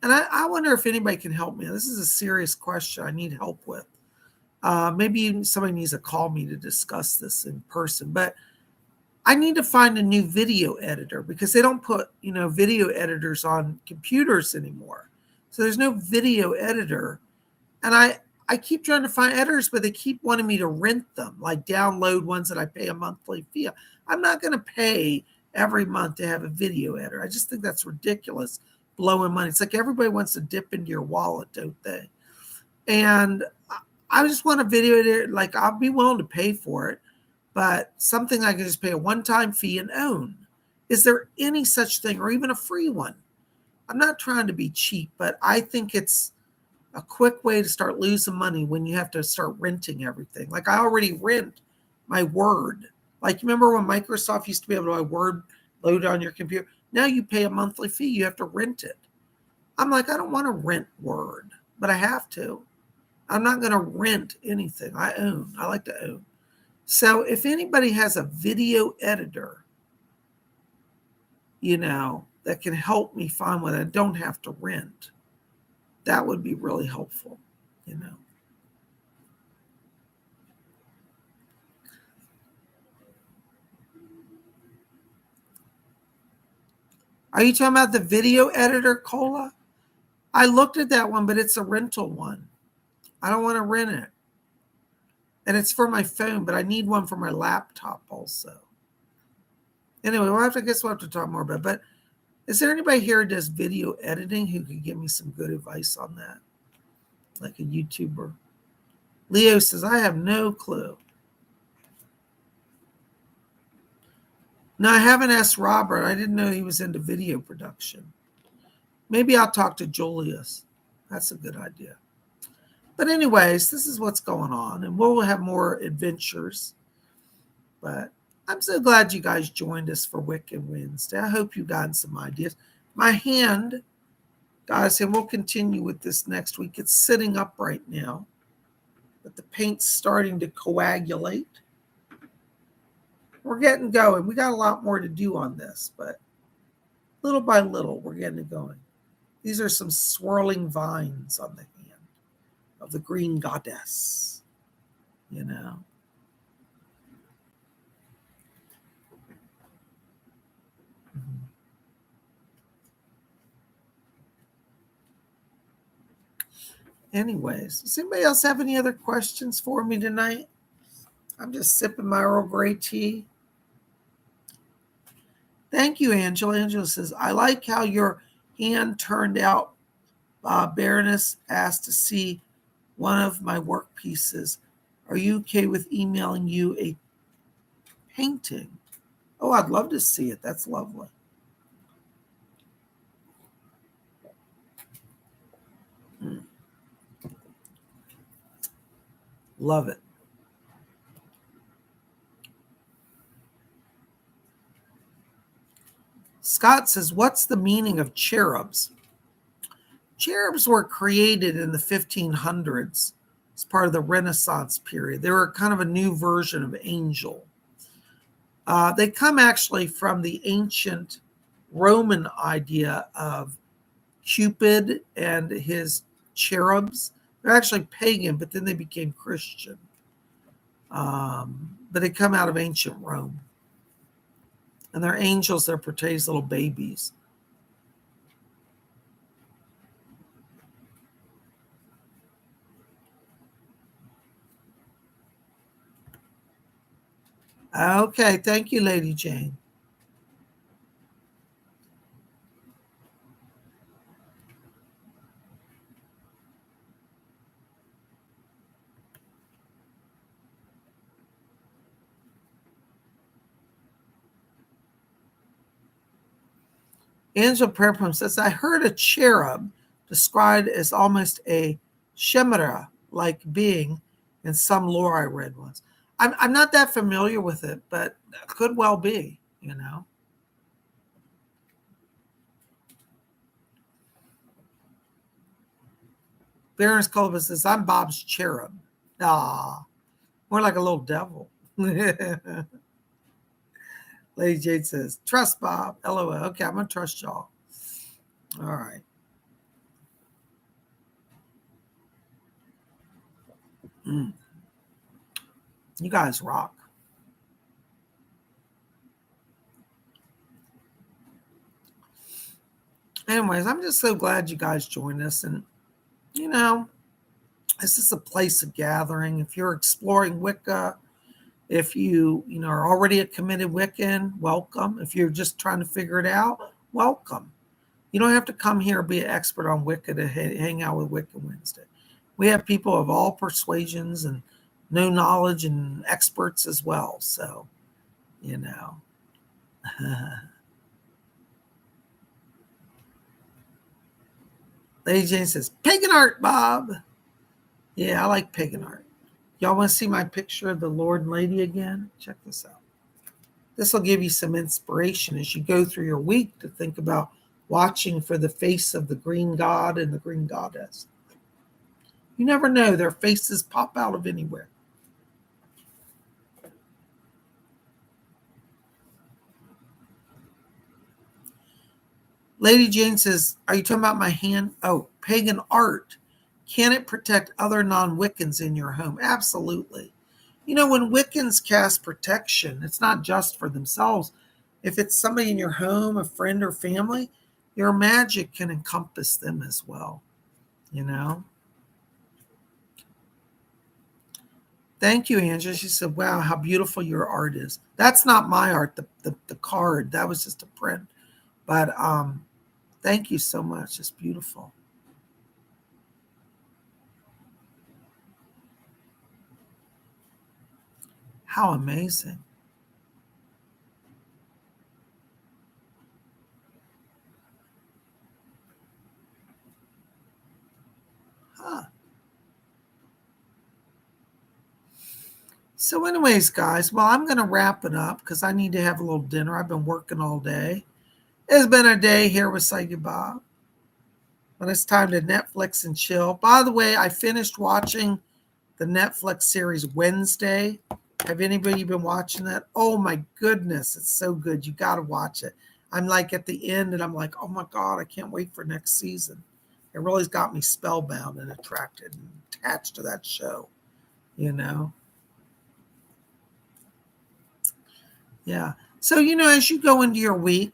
And I wonder if anybody can help me. This is a serious question I need help with. Maybe somebody needs to call me to discuss this in person. But I need to find a new video editor because they don't put, video editors on computers anymore. So there's no video editor. And I keep trying to find editors, but they keep wanting me to rent them, like download ones that I pay a monthly fee. I'm not going to pay every month to have a video editor. I just think that's ridiculous. Blowing money. It's like everybody wants to dip into your wallet, don't they? And I just want a video editor. Like, I'll be willing to pay for it, but something I can just pay a one-time fee and own. Is there any such thing, or even a free one? I'm not trying to be cheap, but I think it's a quick way to start losing money when you have to start renting everything. Like, I already rent my Word. Like, you remember when Microsoft used to be able to have Word load on your computer? Now you pay a monthly fee. You have to rent it. I'm like, I don't want to rent Word, but I have to. I'm not going to rent anything. I own. I like to own. So if anybody has a video editor, that can help me find one I don't have to rent, that would be really helpful, Are you talking about the video editor, Cola? I looked at that one, but it's a rental one. I don't want to rent it. And it's for my phone, but I need one for my laptop also. Anyway, we'll have to talk more about it. But is there anybody here who does video editing who could give me some good advice on that? Like a YouTuber. Leo says, I have no clue. No, I haven't asked Robert. I didn't know he was into video production. Maybe I'll talk to Julius. That's a good idea. But anyways, this is what's going on. And we'll have more adventures. But I'm so glad you guys joined us for Wiccan Wednesday. I hope you've gotten some ideas. My hand, guys, and we'll continue with this next week. It's sitting up right now. But the paint's starting to coagulate. We're getting going. We got a lot more to do on this, but little by little, we're getting it going. These are some swirling vines on the hand of the green goddess, Anyways, does anybody else have any other questions for me tonight? I'm just sipping my Earl Grey tea. Thank you, Angela. Angela says, I like how your hand turned out. Baroness asked to see one of my work pieces. Are you okay with emailing you a painting? Oh, I'd love to see it. That's lovely. Love it. Scott says, what's the meaning of cherubs? Cherubs were created in the 1500s as part of the Renaissance period. They were kind of a new version of angel. They come actually from the ancient Roman idea of Cupid and his cherubs. They're actually pagan, but then they became Christian. But they come out of ancient Rome. And they're angels that portray little babies. Okay, thank you, Lady Jane. Angel Prayer Poem says, I heard a cherub described as almost a chimera-like being in some lore I read once. I'm not that familiar with it, but it could well be, you know. Baron's Culver says, I'm Bob's cherub. Ah, more like a little devil. Lady Jade says, trust Bob. LOL. Okay, I'm going to trust y'all. All right. You guys rock. Anyways, I'm just so glad you guys joined us. And, you know, this is a place of gathering. If you're exploring Wicca, if you are already a committed Wiccan, welcome. If you're just trying to figure it out, welcome. You don't have to come here and be an expert on Wicca to hang out with Wicca Wednesday. We have people of all persuasions and no knowledge and experts as well. So, you know. Lady Jane says, pagan art, Bob. Yeah, I like pagan art. Y'all want to see my picture of the Lord and Lady again? Check this out. This will give you some inspiration as you go through your week to think about watching for the face of the green god and the green goddess. You never know, their faces pop out of anywhere. Lady Jane says, are you talking about my hand? Oh, pagan art. Can it protect other non-Wiccans in your home? Absolutely. You know, when Wiccans cast protection, it's not just for themselves. If it's somebody in your home, a friend or family, your magic can encompass them as well, you know? Thank you, Angela. She said, wow, how beautiful your art is. That's not my art, the card. That was just a print. But thank you so much. It's beautiful. How amazing. Huh. So anyways, guys, well, I'm going to wrap it up because I need to have a little dinner. I've been working all day. It's been a day here with Psychic Bob. But it's time to Netflix and chill. By the way, I finished watching the Netflix series Wednesday. Have anybody been watching that? Oh my goodness, it's so good. You got to watch it. I'm like at the end and I'm like, oh my God, I can't wait for next season. It really's got me spellbound and attracted and attached to that show, you know? Yeah. So, you know, as you go into your week,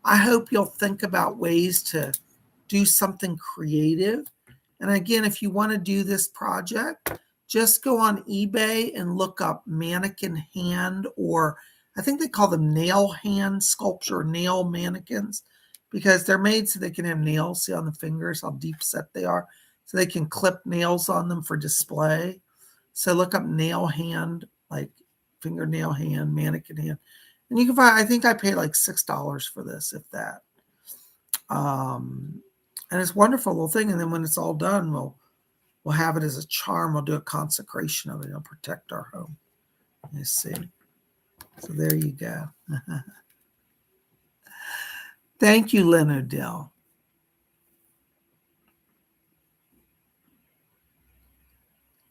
I hope you'll think about ways to do something creative. And again, if you want to do this project, just go on eBay and look up mannequin hand, or I think they call them nail hand sculpture, nail mannequins, because they're made so they can have nails. See on the fingers how deep set they are. so they can clip nails on them for display. So look up nail hand, like fingernail hand, mannequin hand. And you can find, I think I paid like $6 for this, if that. And it's a wonderful little thing. And then when it's all done, we'll have it as a charm. We'll do a consecration of it. It'll protect our home. You see. So there you go. Thank you, Lynn Odell.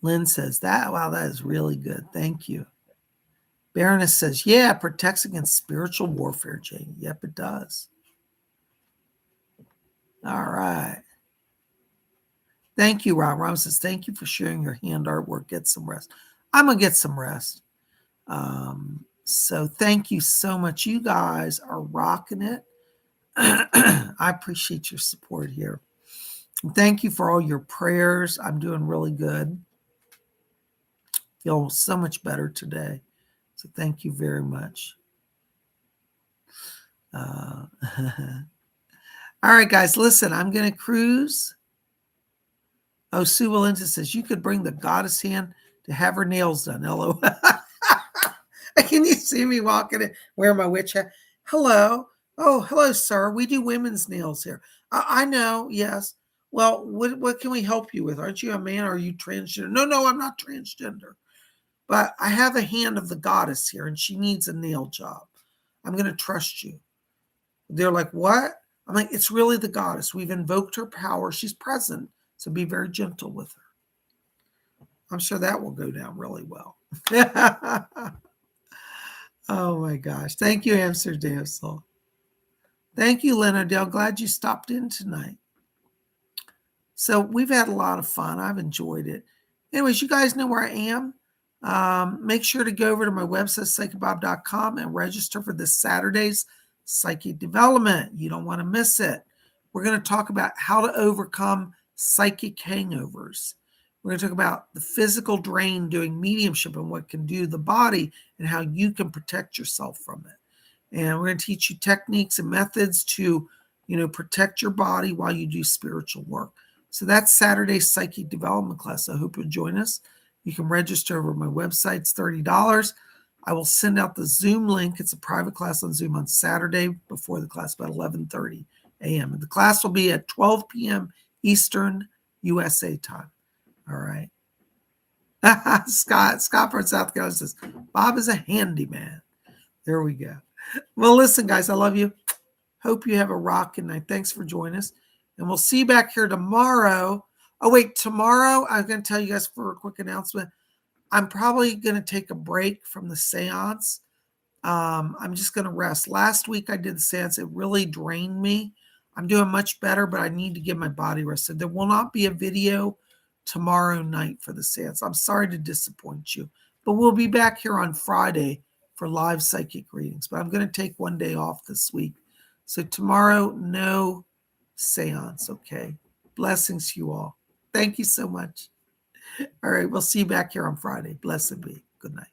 Lynn says that. Wow, that is really good. Thank you. Baroness says, yeah, it protects against spiritual warfare, Jane. Yep, it does. All right. Thank you, Rob. Rob says, thank you for sharing your hand artwork. Get some rest. I'm going to get some rest. So thank you so much. You guys are rocking it. I appreciate your support here. And thank you for all your prayers. I'm doing really good. Feel so much better today. So thank you very much. All right, guys, listen, I'm going to cruise. Oh, Sue Valenza says, you could bring the goddess hand to have her nails done. LOL. Can you see me walking in, wearing my witch hat? Hello. Oh, hello, sir. We do women's nails here. I know, yes. Well, what can we help you with? Aren't you a man or are you transgender? No, I'm not transgender. But I have a hand of the goddess here, and she needs a nail job. I'm going to trust you. They're like, what? I'm like, it's really the goddess. We've invoked her power. She's present, so be very gentle with her. I'm sure that will go down really well. Oh, my gosh. Thank you, Amsterdam Soul. Thank you, Leonard. I'm glad you stopped in tonight. So we've had a lot of fun. I've enjoyed it. Anyways, you guys know where I am. Make sure to go over to my website, PsychicBob.com, and register for this Saturday's Psychic Development. You don't want to miss it. We're going to talk about how to overcome psychic hangovers. We're going to talk about the physical drain doing mediumship and what can do to the body and how you can protect yourself from it. And we're going to teach you techniques and methods to, protect your body while you do spiritual work. So that's Saturday's Psychic Development class. I hope you'll join us. You can register over my website. It's $30. I will send out the Zoom link. It's a private class on Zoom on Saturday before the class, about 11:30 a.m. And the class will be at 12 p.m. Eastern USA time. All right. Scott from South Carolina says, Bob is a handyman. There we go. Well, listen, guys, I love you. Hope you have a rocking night. Thanks for joining us. And we'll see you back here tomorrow. Oh, wait, tomorrow, I'm going to tell you guys for a quick announcement. I'm probably going to take a break from the seance. I'm just going to rest. Last week I did the seance. It really drained me. I'm doing much better, but I need to give my body rest. So there will not be a video tomorrow night for the seance. I'm sorry to disappoint you, but we'll be back here on Friday for live psychic readings. But I'm going to take one day off this week. So tomorrow, no seance, okay? Blessings to you all. Thank you so much. All right, we'll see you back here on Friday. Blessed be. Good night.